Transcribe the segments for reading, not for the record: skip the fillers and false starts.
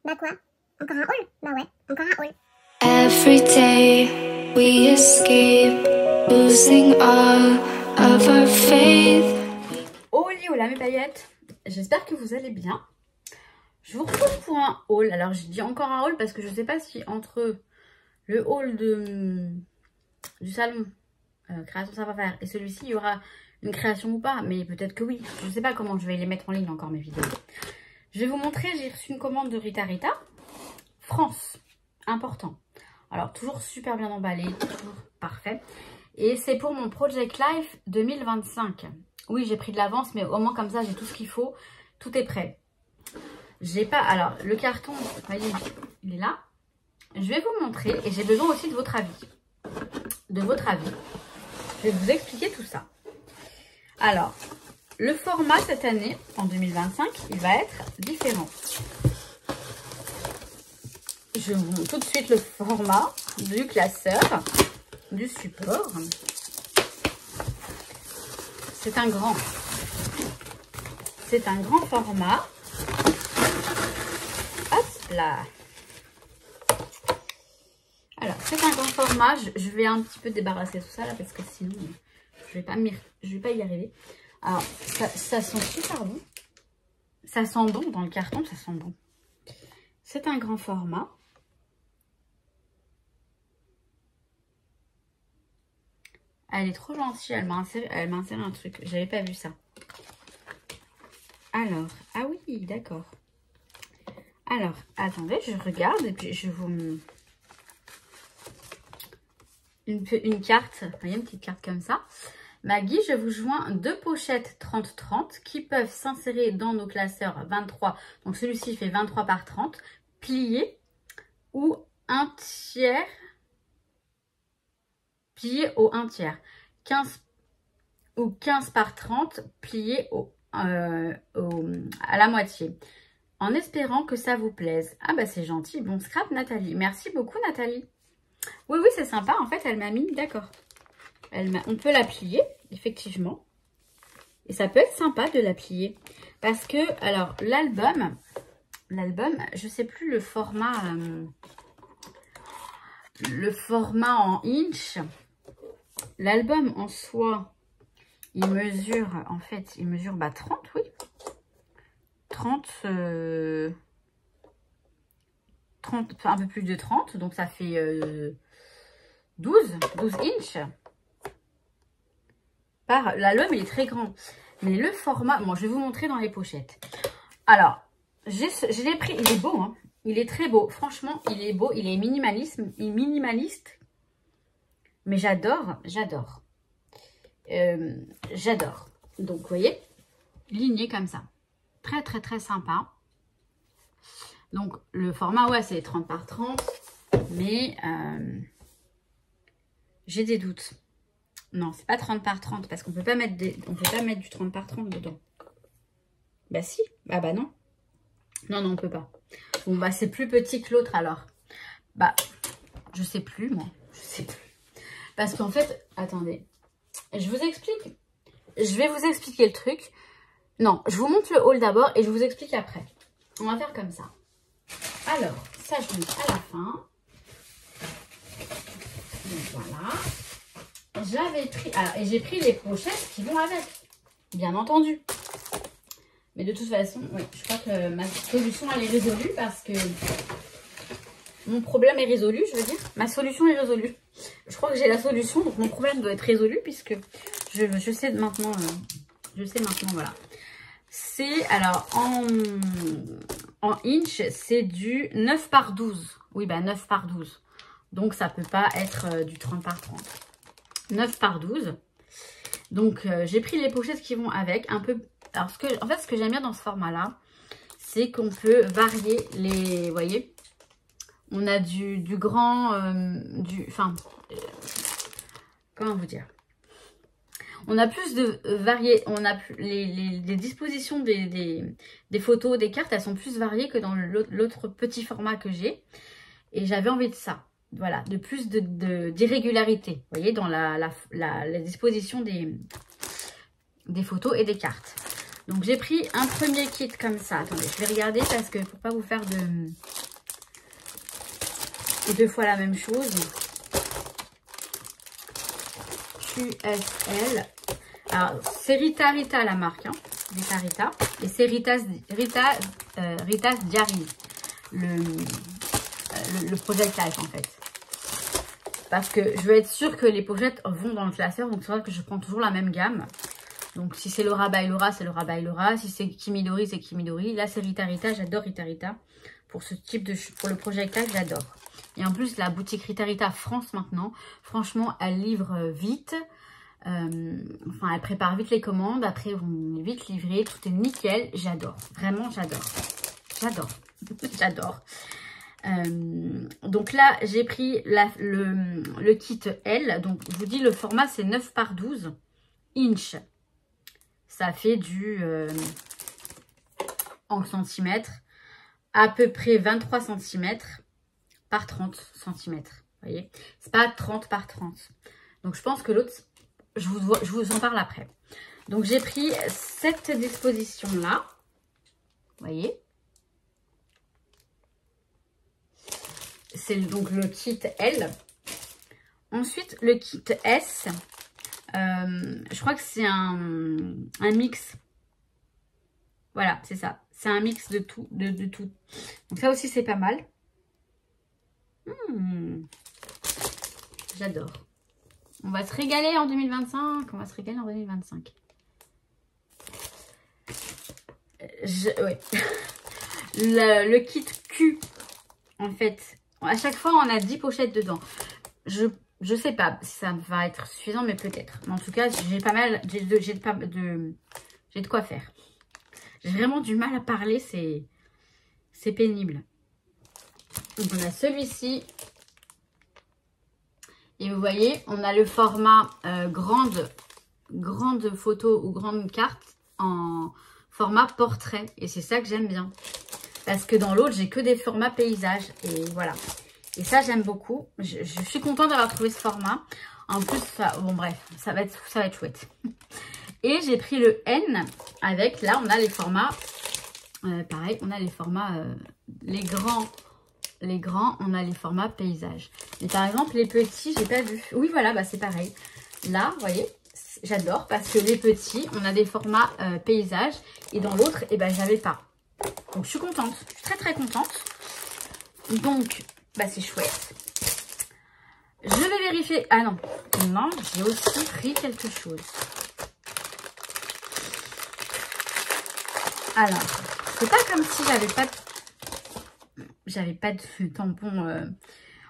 Bah quoi? Encore un haul? Bah ouais, encore un haul. Every day we escape, losing all of our faith. Hola mes paillettes, j'espère que vous allez bien. Je vous retrouve pour un haul. Alors je dis encore un haul parce que je ne sais pas si entre le haul du salon création savoir-faire et celui-ci il y aura une création ou pas, mais peut-être que oui. Je ne sais pas comment je vais les mettre en ligne encore mes vidéos. Je vais vous montrer, j'ai reçu une commande de Rita Rita France, important. Alors toujours super bien emballé, toujours parfait. Et c'est pour mon Project Life 2025. Oui, j'ai pris de l'avance, mais au moins comme ça, j'ai tout ce qu'il faut. Tout est prêt. J'ai pas... Alors, le carton, vous voyez, il est là. Je vais vous montrer et j'ai besoin aussi de votre avis. De votre avis. Je vais vous expliquer tout ça. Alors, le format cette année, en 2025, il va être différent. Je vous montre tout de suite le format du classeur, du support. C'est un grand format. Hop là. Alors, c'est un grand format. Je vais un petit peu débarrasser tout ça là parce que sinon, je vais pas y arriver. Alors, ça sent super bon. Ça sent bon dans le carton, ça sent bon. C'est un grand format. Elle est trop gentille, elle m'a inséré un truc. J'avais pas vu ça. Alors, ah oui, d'accord. Alors, attendez, je regarde et puis je vous... Une carte, vous voyez, une petite carte comme ça. Maggie, je vous joins 2 pochettes 30-30 qui peuvent s'insérer dans nos classeurs 23. Donc, celui-ci fait 23 par 30, plié ou 1/3. Plié au 1/3, 15 ou 15 par 30, plié à la moitié. En espérant que ça vous plaise. Ah bah c'est gentil. Bon scrap Nathalie. Merci beaucoup Nathalie. Oui, oui, c'est sympa. En fait, elle m'a mis, d'accord. On peut la plier, effectivement. Et ça peut être sympa de la plier. Parce que, alors, l'album, je sais plus le format en inch. L'album en soi, il mesure, en fait, il mesure 30, oui. 30, un peu plus de 30, donc ça fait 12 inches. L'album, il est très grand. Mais le format, bon, je vais vous montrer dans les pochettes. Alors, je l'ai pris, il est beau, hein. Il est très beau. Franchement, il est beau, il est minimaliste. Mais j'adore. J'adore. Donc, vous voyez, ligné comme ça. Très, très, très sympa. Donc, le format, ouais, c'est 30 par 30. Mais j'ai des doutes. Non, c'est pas 30 par 30 parce qu'on peut pas mettre du 30 par 30 dedans. Bah si. Ah bah non. Non, on peut pas. Bon, bah c'est plus petit que l'autre alors. Bah, je sais plus, moi. Je sais plus. Parce qu'en fait, attendez. Je vous explique. Je vais vous expliquer le truc. Non, je vous montre le haul d'abord et je vous explique après. On va faire comme ça. Alors, ça, je mets à la fin. Donc, voilà. J'avais pris... Alors, et j'ai pris les pochettes qui vont avec. Bien entendu. Mais de toute façon, oui, je crois que ma solution, elle est résolue parce que... Mon problème est résolu, je veux dire. Ma solution est résolue. Je crois que j'ai la solution, donc mon problème doit être résolu puisque je sais maintenant, voilà. C'est, alors, en inch, c'est du 9 par 12. Oui, bah 9 par 12. Donc, ça peut pas être du 30 par 30. 9 par 12. Donc, j'ai pris les pochettes qui vont avec. Un peu. Alors, en fait, ce que j'aime bien dans ce format-là, c'est qu'on peut varier les... Vous voyez ? On a du grand, enfin, comment vous dire? On a plus de variés, on a les dispositions des photos, des cartes, elles sont plus variées que dans l'autre petit format que j'ai. Et j'avais envie de ça, voilà, de plus d'irrégularité, vous voyez, dans la disposition des photos et des cartes. Donc j'ai pris un premier kit comme ça. Attendez, je vais regarder parce que pour pas vous faire de... Et 2 fois la même chose. QSL. Alors, c'est Rita la marque. Hein. Rita. Et c'est Rita's Diary. Le Project Life, en fait. Parce que je veux être sûre que les pochettes vont dans le classeur. Donc, c'est vrai que je prends toujours la même gamme. Donc, si c'est Laura by Laura, c'est Laura by Laura. Si c'est Kimidori, c'est Kimidori. Là, c'est Rita. J'adore Rita. Pour ce type de... Pour le Project Life, j'adore. Et en plus, la boutique Rita France, maintenant, franchement, elle livre vite. Enfin, elle prépare vite les commandes. Après, on est vite livré. Tout est nickel. J'adore. Vraiment, j'adore. J'adore. Donc là, j'ai pris le kit L. Donc, je vous dis, le format, c'est 9 par 12 inch. Ça fait du en centimètres, à peu près 23 cm par 30 cm. Vous voyez, c'est pas 30 par 30. Donc, je pense que l'autre, je vous en parle après. Donc, j'ai pris cette disposition-là. Vous voyez, c'est donc le kit L. Ensuite, le kit S. Je crois que c'est un mix. Voilà, c'est ça. C'est un mix de tout. Donc ça aussi, c'est pas mal. J'adore. On va se régaler en 2025. Ouais. Le kit Q, en fait, à chaque fois, on a 10 pochettes dedans. Je sais pas si ça va être suffisant, mais peut-être. En tout cas, j'ai pas mal, j'ai de quoi faire. J'ai vraiment du mal à parler, c'est pénible. Donc, on a celui-ci. Et vous voyez, on a le format grande photo ou grande carte en format portrait. Et c'est ça que j'aime bien. Parce que dans l'autre, j'ai que des formats paysages. Et voilà. Et ça, j'aime beaucoup. Je suis contente d'avoir trouvé ce format. En plus, bon bref, ça va être chouette. Et j'ai pris le N avec, là, on a les formats, pareil, on a les formats, les grands, on a les formats paysages. Mais par exemple, les petits, j'ai pas vu. Oui, voilà, bah c'est pareil. Là, vous voyez, j'adore parce que les petits, on a des formats paysages. Et dans l'autre, eh ben, j'avais pas. Donc, je suis contente. Je suis très, très contente. Donc, bah, c'est chouette. Je vais vérifier. Ah non. Non, j'ai aussi pris quelque chose. Alors, c'est pas comme si j'avais pas de tampon.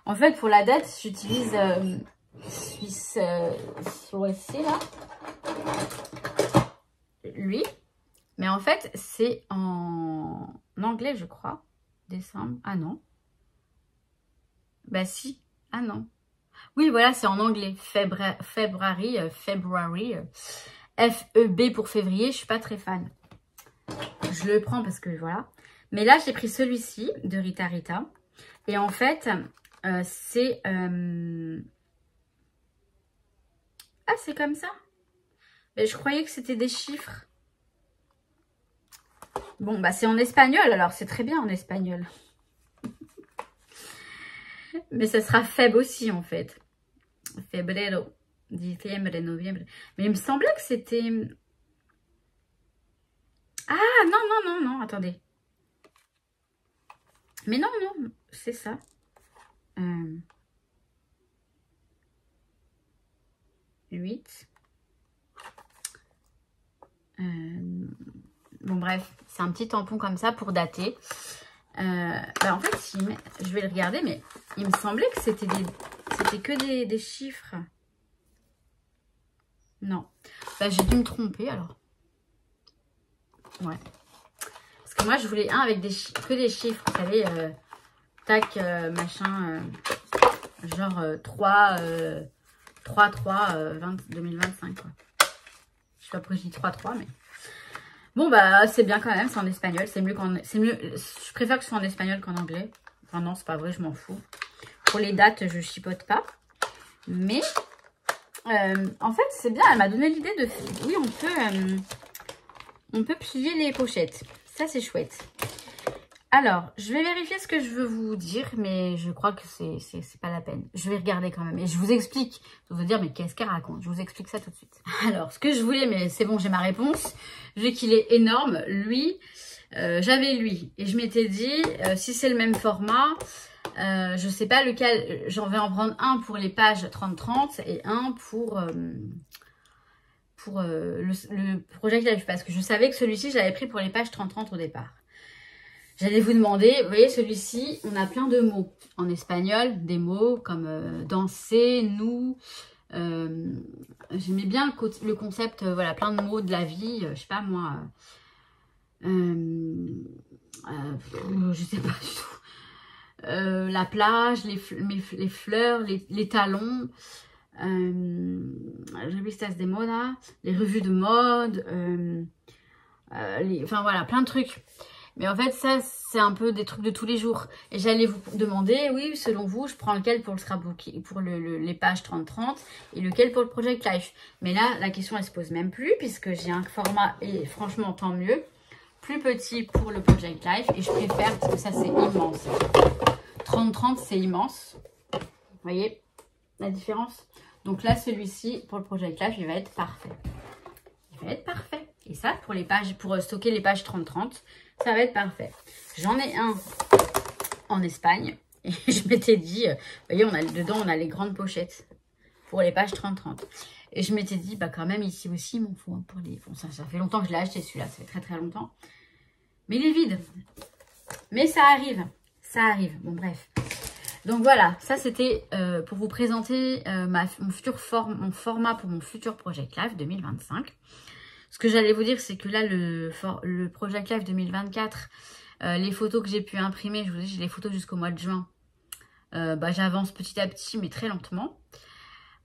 En fait, pour la date, j'utilise Swiss Roissy, là. Lui. Mais en fait, c'est en anglais, je crois. Décembre. Ah non. Bah si. Ah non. Oui, voilà, c'est en anglais. February. F-E-B pour février. Je suis pas très fan. Je le prends parce que voilà. Mais là, j'ai pris celui-ci de Rita. Et en fait, c'est... Ah, c'est comme ça. Mais je croyais que c'était des chiffres. Bon, bah c'est en espagnol. Alors, c'est très bien en espagnol. Mais ça sera Feb aussi, en fait. Febrero, diciembre, novembre. Mais il me semblait que c'était... Ah, non, attendez. Mais non, c'est ça. Huit. Bon, bref, c'est un petit tampon comme ça pour dater. Bah en fait, je vais le regarder, mais il me semblait que c'était que des chiffres. Non. Bah, j'ai dû me tromper, alors. Ouais. Parce que moi, je voulais un avec que des chiffres. Vous savez, tac, machin, genre 3, 2025, quoi. Je sais pas pourquoi je dis 3, mais... Bon, bah, c'est bien quand même, c'est en espagnol. C'est mieux. Je préfère que ce soit en espagnol qu'en anglais. Enfin, non, c'est pas vrai, je m'en fous. Pour les dates, je chipote pas. Mais, en fait, c'est bien. Elle m'a donné l'idée de... Oui, on peut plier les pochettes. Ça, c'est chouette. Alors, je vais vérifier ce que je veux vous dire, mais je crois que c'est pas la peine. Je vais regarder quand même et je vous explique. Vous allez dire, mais qu'est-ce qu'elle raconte? Je vous explique ça tout de suite. Alors, ce que je voulais, mais c'est bon, j'ai ma réponse. Vu qu'il est énorme, lui, j'avais lui. Et je m'étais dit, si c'est le même format, je sais pas lequel, j'en vais en prendre un pour les pages 30-30 et un pour le Project Life. Parce que je savais que celui-ci, je l'avais pris pour les pages 30-30 au départ. J'allais vous demander, vous voyez celui-ci, on a plein de mots en espagnol, des mots comme danser, nous. J'aimais bien le concept, voilà, plein de mots de la vie, je sais pas moi, je sais pas du tout. La plage, les fleurs, les talons, revistas de moda, les revues de mode, enfin voilà, plein de trucs. Mais en fait, ça, c'est un peu des trucs de tous les jours. Et j'allais vous demander, oui, selon vous, je prends lequel pour le scrapbooking, pour les pages 30-30 et lequel pour le Project Life. Mais là, la question, elle se pose même plus puisque j'ai un format, et franchement, tant mieux, plus petit pour le Project Life. Et je préfère parce que ça, c'est immense. 30-30, c'est immense. Vous voyez la différence? Donc là, celui-ci, pour le Project Life, il va être parfait. Il va être parfait. Et ça, pour les pages, pour stocker les pages 30-30, ça va être parfait. J'en ai un en Espagne. Et je m'étais dit, vous voyez, dedans, on a les grandes pochettes pour les pages 30-30. Et je m'étais dit, bah quand même, ici aussi, il m'en faut pour les... Bon, ça fait longtemps que je l'ai acheté, celui-là. Ça fait très, très longtemps. Mais il est vide. Mais ça arrive. Ça arrive. Bon, bref. Donc voilà, ça c'était pour vous présenter mon format pour mon futur Project Life 2025. Ce que j'allais vous dire, c'est que là, le Project Life 2024, les photos que j'ai pu imprimer, je vous dis, j'ai les photos jusqu'au mois de juin. J'avance petit à petit, mais très lentement.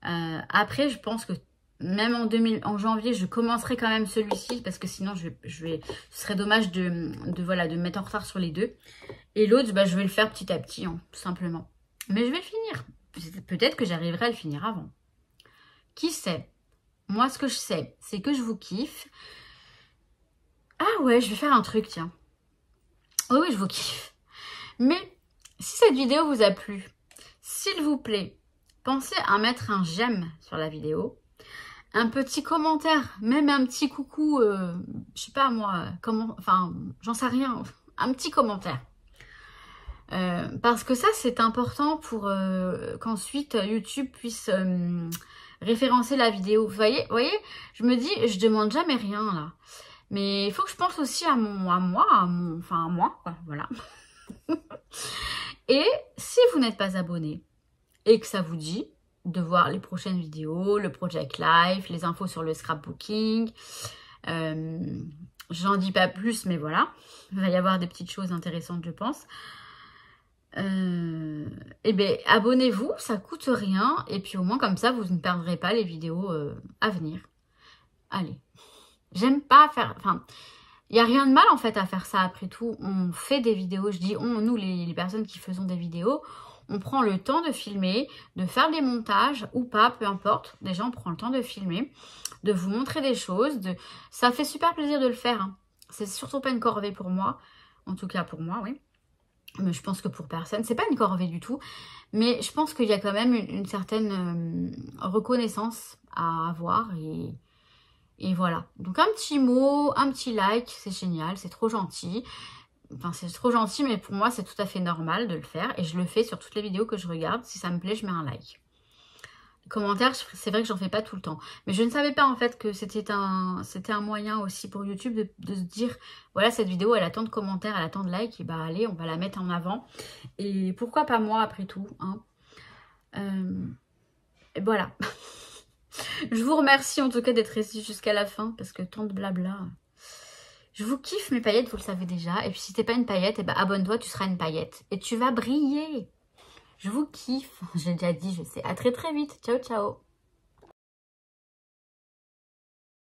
Après, je pense que même en janvier, je commencerai quand même celui-ci, parce que sinon, ce serait dommage de me mettre en retard sur les deux. Et l'autre, je vais le faire petit à petit, hein, tout simplement. Mais je vais le finir. Peut-être que j'arriverai à le finir avant. Qui sait? Moi, ce que je sais, c'est que je vous kiffe. Ah ouais, je vais faire un truc, tiens. Oh oui, je vous kiffe. Mais si cette vidéo vous a plu, s'il vous plaît, pensez à mettre un j'aime sur la vidéo. Un petit commentaire, même un petit coucou, je sais pas moi, j'en sais rien. Un petit commentaire. Parce que ça, c'est important pour qu'ensuite YouTube puisse référencer la vidéo. Vous voyez, je me dis, je demande jamais rien là. Mais il faut que je pense aussi à moi, quoi, voilà. Et si vous n'êtes pas abonné et que ça vous dit de voir les prochaines vidéos, le Project Life, les infos sur le scrapbooking, j'en dis pas plus, mais voilà. Il va y avoir des petites choses intéressantes, je pense. Eh bien, abonnez-vous, ça coûte rien. Et puis au moins comme ça, vous ne perdrez pas les vidéos à venir. Allez. J'aime pas faire... Enfin, il n'y a rien de mal en fait à faire ça après tout. On fait des vidéos, je dis on, nous les personnes qui faisons des vidéos, on prend le temps de filmer, de faire des montages ou pas, peu importe. Déjà, on prend le temps de filmer, de vous montrer des choses. Ça fait super plaisir de le faire. Hein. C'est surtout pas une corvée pour moi. En tout cas pour moi, oui. Mais je pense que pour personne, c'est pas une corvée du tout. Mais je pense qu'il y a quand même une certaine reconnaissance à avoir. Et voilà. Donc un petit mot, un petit like, c'est génial, c'est trop gentil. Enfin, c'est trop gentil, mais pour moi, c'est tout à fait normal de le faire. Et je le fais sur toutes les vidéos que je regarde. Si ça me plaît, je mets un like. Les commentaires, c'est vrai que j'en fais pas tout le temps. Mais je ne savais pas en fait que c'était un moyen aussi pour YouTube de se dire, voilà, cette vidéo, elle a tant de commentaires, elle a tant de likes. Et bah allez, on va la mettre en avant. Et pourquoi pas moi après tout, hein. Et voilà. Je vous remercie en tout cas d'être resté jusqu'à la fin. Parce que tant de blabla... Je vous kiffe mes paillettes, vous le savez déjà. Et puis si t'es pas une paillette, eh ben abonne-toi, tu seras une paillette. Et tu vas briller. Je vous kiffe. J'ai déjà dit, je sais. À très très vite. Ciao, ciao.